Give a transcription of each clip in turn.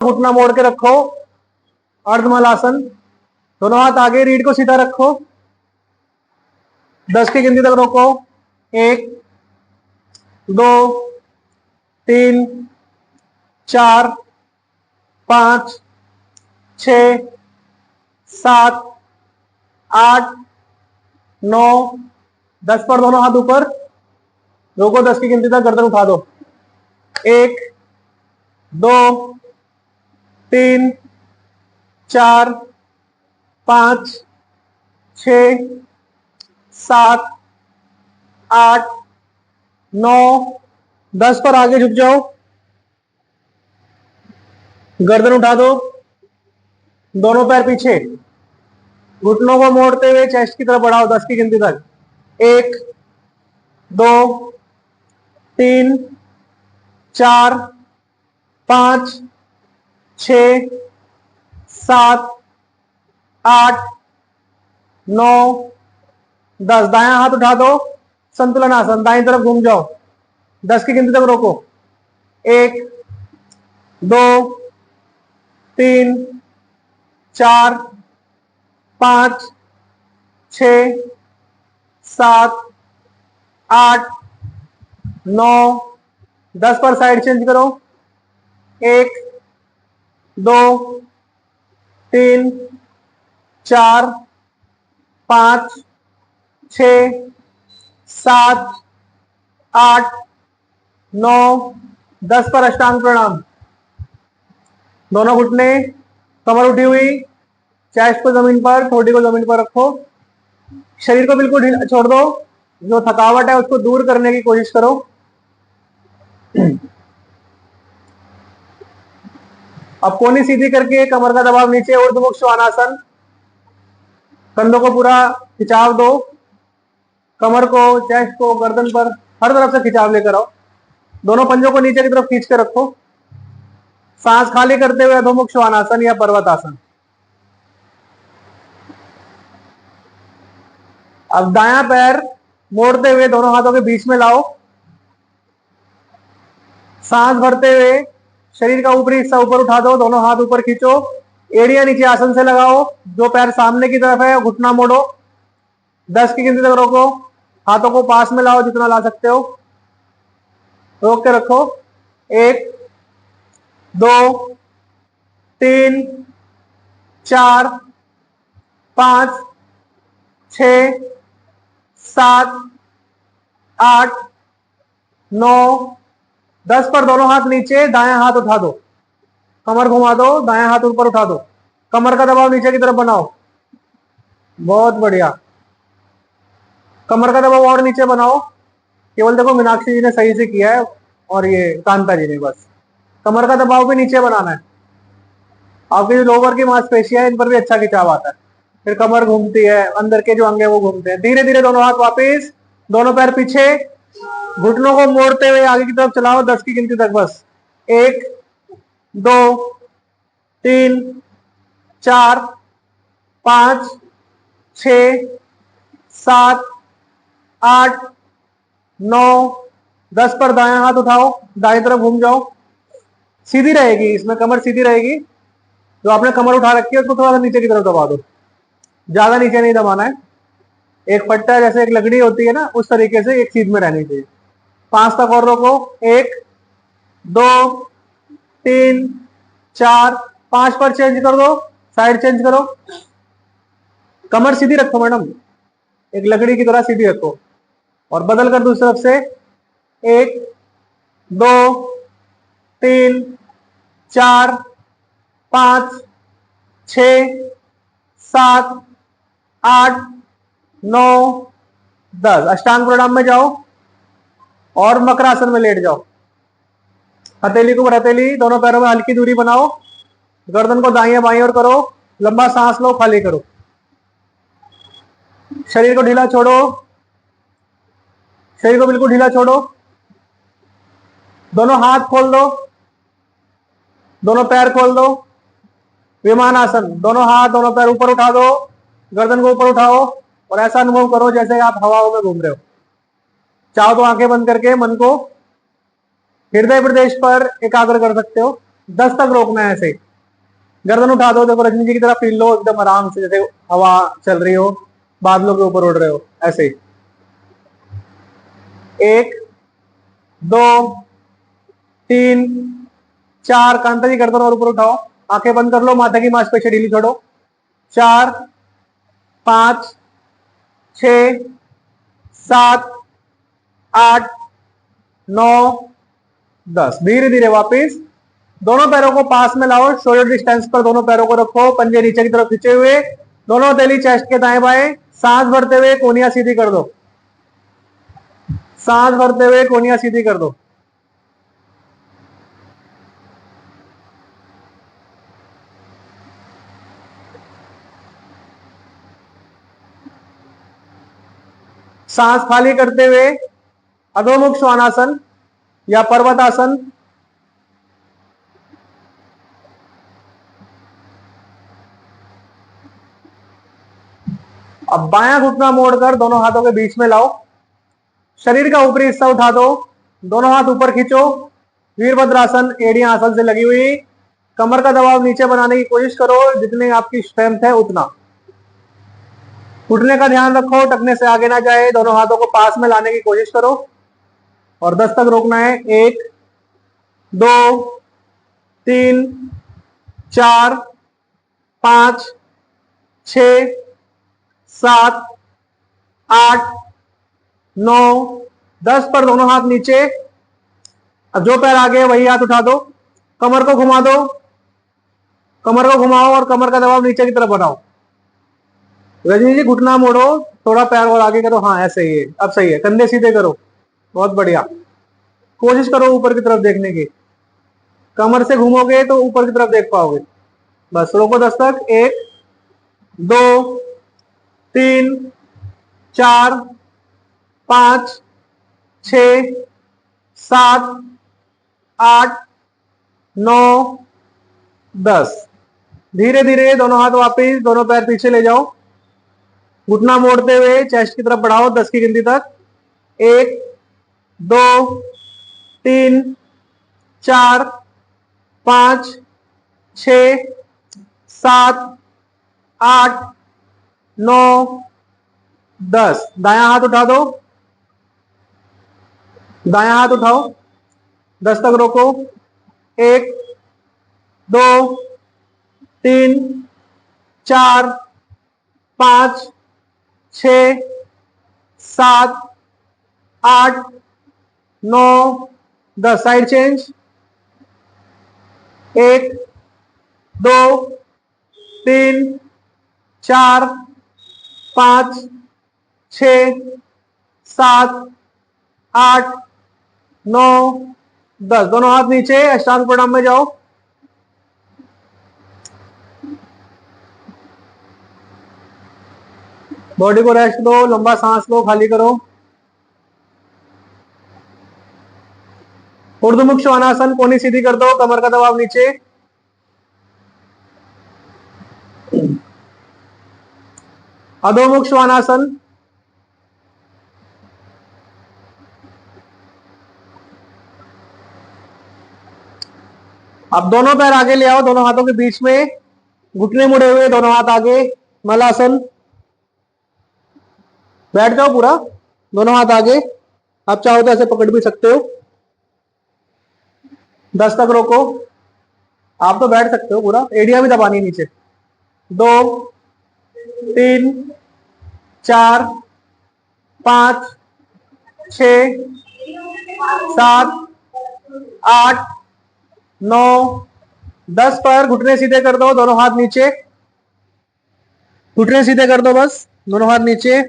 घुटना मोड़ के रखो, अर्धमलासन। दोनों हाथ आगे, रीढ़ को सीधा रखो। 10 की गिनती तक रोको। 1 2 3 4 5 6 7 8 9 10 पर दोनों हाथ ऊपर रोको। 10 की गिनती तक गर्दन उठा दो। 1 2 3 4 5 6 7 8 9 10 पर आगे झुक जाओ। गर्दन उठा दो। दोनों पैर पीछे, घुटनों को मोड़ते हुए चेस्ट की तरफ बढ़ाओ। 10 की गिनती तक। 1 2 3 4 5 6 7 8 9 10। दायां हाथ उठा दो, संतुलन आसन, दाईं तरफ घूम जाओ। 10 की गिनती तक रोको। 1 2 3 4 5 6 7 8 9 10 पर साइड चेंज करो। 1 2 3 4 5 6 7 8 9 10 पर अष्टांग प्रणाम। दोनों घुटने, कमर उठी हुई, चेस्ट को जमीन पर, ठोडी को जमीन पर रखो। शरीर को बिल्कुल छोड़ दो। जो थकावट है उसको दूर करने की कोशिश करो। अब कोनी सीधी करके कमर का दबाव नीचे, ऊर्ध्वमुख श्वानासन। कंधों को पूरा खिंचाव दो। कमर को, चेस्ट को, गर्दन पर हर तरफ से खिंचाव लेकर आओ। दोनों पंजों को नीचे की तरफ खींच कर रखो। सांस खाली करते हुए अधोमुख श्वानासन या पर्वतासन। अब दायां पैर मोड़ते हुए दोनों हाथों के बीच में लाओ। सांस भरते हुए शरीर का ऊपरी हिस्सा ऊपर उठा दो। दोनों हाथ ऊपर खींचो, एड़ियां नीचे आसन से लगाओ। जो पैर सामने की तरफ है घुटना मोड़ो। 10 की गिनती तक रोको। हाथों को पास में लाओ जितना ला सकते हो। रोक के रखो। 1 2 3 4 5 6 7 8 9 10 पर दोनों हाथ नीचे, दायां हाथ उठा दो। कमर घुमा दो, दायां हाथ ऊपर उठा दो। कमर का दबाव नीचे की तरफ बनाओ। बहुत बढ़िया। कमर का दबाव और नीचे बनाओ। केवल देखो मीनाक्षी जी ने सही से किया है और ये कांता जी ने बस। कमर का दबाव भी नीचे बनाना है। आपकी जो लोअर की मांसपेशियां है इन पर भी अच्छा खिंचाव आता है। फिर कमर घूमती है, अंदर के जो अंग है वो घूमते हैं। धीरे धीरे दोनों हाथ वापिस, दोनों पैर पीछे, घुटनों को मोड़ते हुए आगे की तरफ चलाओ। 10 की गिनती तक बस। 1 2 3 4 5 6 7 8 9 10 पर दायां हाथ उठाओ, दाएं तरफ घूम जाओ। सीधी रहेगी, इसमें कमर सीधी रहेगी। जो आपने कमर उठा रखी है उसको थोड़ा सा नीचे की तरफ दबा दो। ज्यादा नीचे नहीं दबाना है। एक पट्टा जैसे एक लकड़ी होती है ना, उस तरीके से एक सीध में रहनी चाहिए। 5 तक और रोको। 1 2 3 4 5 पर चेंज कर दो, साइड चेंज करो। कमर सीधी रखो मैडम, एक लकड़ी की तरह सीधी रखो। और बदल कर दूसरी तरफ से। 1 2 3 4 5 6 7 8 9 10। अष्टांग प्रणाम में जाओ और मकरासन में लेट जाओ। हथेली को हथेली, दोनों पैरों में हल्की दूरी बनाओ। गर्दन को दाईं बाईं ओर करो। लंबा सांस लो, खाली करो। शरीर को ढीला छोड़ो, शरीर को बिल्कुल ढीला छोड़ो। दोनों हाथ खोल दो, दोनों पैर खोल दो। विमान आसन, दोनों हाथ दोनों पैर ऊपर उठा दो, गर्दन को ऊपर उठाओ और ऐसा अनुभव करो जैसे आप हवाओं में घूम रहे हो। चाहो तो आंखें बंद करके मन को हृदय प्रदेश पर एकाग्र कर सकते हो। 10 तक रोकना है ऐसे। गर्दन उठा दो, देखो रजनी जी की तरह फील लो एकदम आराम से, जैसे हवा चल रही हो, बादलों के ऊपर उड़ रहे हो ऐसे। 1 2 3 4, कांता जी गर्दन और ऊपर उठाओ, आंखें बंद कर लो, माथा की मांसपेशियां ढीली छोड़ो। 4 5 6 7 8 9 10। धीरे धीरे वापिस दोनों पैरों को पास में लाओ, शोल्डर डिस्टेंस पर दोनों पैरों को रखो, पंजे नीचे की तरफ खींचे हुए, दोनों हथेली चेस्ट के दाएं बाएं। सांस भरते हुए कोनियां सीधी कर दो, सांस भरते हुए कोनियां सीधी कर दो। सांस खाली करते हुए अधोमुख श्वानासन या पर्वतासन। अब बायां घुटना मोड़कर दोनों हाथों के बीच में लाओ, शरीर का ऊपरी हिस्सा उठा दो, दोनों हाथ ऊपर खींचो, वीरभद्रासन, एड़ियां आसन से लगी हुई। कमर का दबाव नीचे बनाने की कोशिश करो, जितनी आपकी स्ट्रेंथ है उतना। घुटने का ध्यान रखो, टखने से आगे ना जाए, दोनों हाथों को पास में लाने की कोशिश करो और 10 तक रोकना है। 1 2 3 4 5 6 7 8 9 10 पर दोनों हाथ नीचे। अब जो पैर आगे वही हाथ उठा दो, कमर को घुमा दो, कमर को घुमाओ और कमर का दबाव नीचे की तरफ बनाओ। रजनी जी घुटना मोड़ो, थोड़ा पैर और आगे करो, हाँ ऐसे ही है, अब सही है, कंधे सीधे करो, बहुत बढ़िया। कोशिश करो ऊपर की तरफ देखने की, कमर से घूमोगे तो ऊपर की तरफ देख पाओगे। बस रोको 10 तक। 1 2 3 4 5 6 7 8 9 10। धीरे धीरे दोनों हाथ वापिस, दोनों पैर पीछे ले जाओ, घुटना मोड़ते हुए चेस्ट की तरफ बढ़ाओ 10 की गिनती तक। 1 2 3 4 5 6 7 8 9 10। दायां हाथ उठा दो, दायां हाथ उठाओ, 10 तक रोको। 1 2 3 4 5 6 7 8 9 10। Side change. 1 2 3 4 5 6 7 8 9 10। दोनों हाथ नीचे, अष्टांग प्रणाम में जाओ। बॉडी को रेस्ट दो, लंबा सांस लो, खाली करो। ऊर्ध्वमुख श्वानासन, कोनी सीधी कर दो, कमर का दबाव नीचे। अधोमुख श्वानासन, अब दोनों पैर आगे ले आओ, दोनों हाथों के बीच में, घुटने मुड़े हुए, दोनों हाथ आगे, मलासन। बैठ जाओ पूरा, दोनों हाथ आगे, आप चाहो तो ऐसे पकड़ भी सकते हो। 10 तक रोको, आप तो बैठ सकते हो पूरा, एड़ियां भी दबानी नीचे। 2 3 4 5 6 7 8 9 10 पर घुटने सीधे कर दो, दोनों हाथ नीचे, घुटने सीधे कर दो, बस दोनों हाथ नीचे,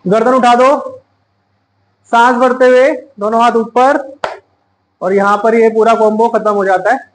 गर्दन उठा दो, सांस भरते हुए दोनों हाथ ऊपर, और यहां पर ये पूरा कॉम्बो खत्म हो जाता है।